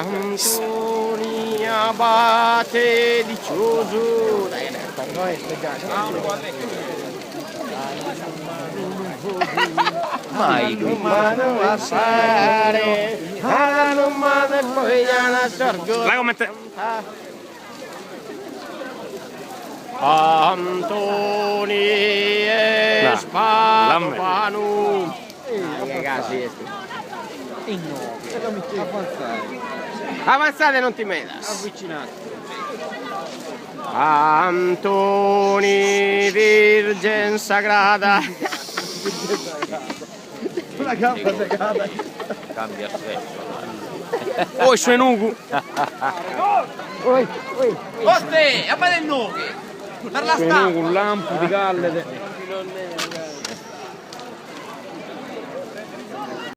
Antoni Abate di Ciusu. Mai non mano passare, non mano e poi la sorgo. La commenta. Antoni e Spadovanu. Ragazzi, avanzate, non ti metas. Avvicinate. Antoni Virgen Sagrada. Una gamba segata. Cambia sesso. Oh, c'è nugu. Oste, a me del nughe! Per la Un lampo di galle.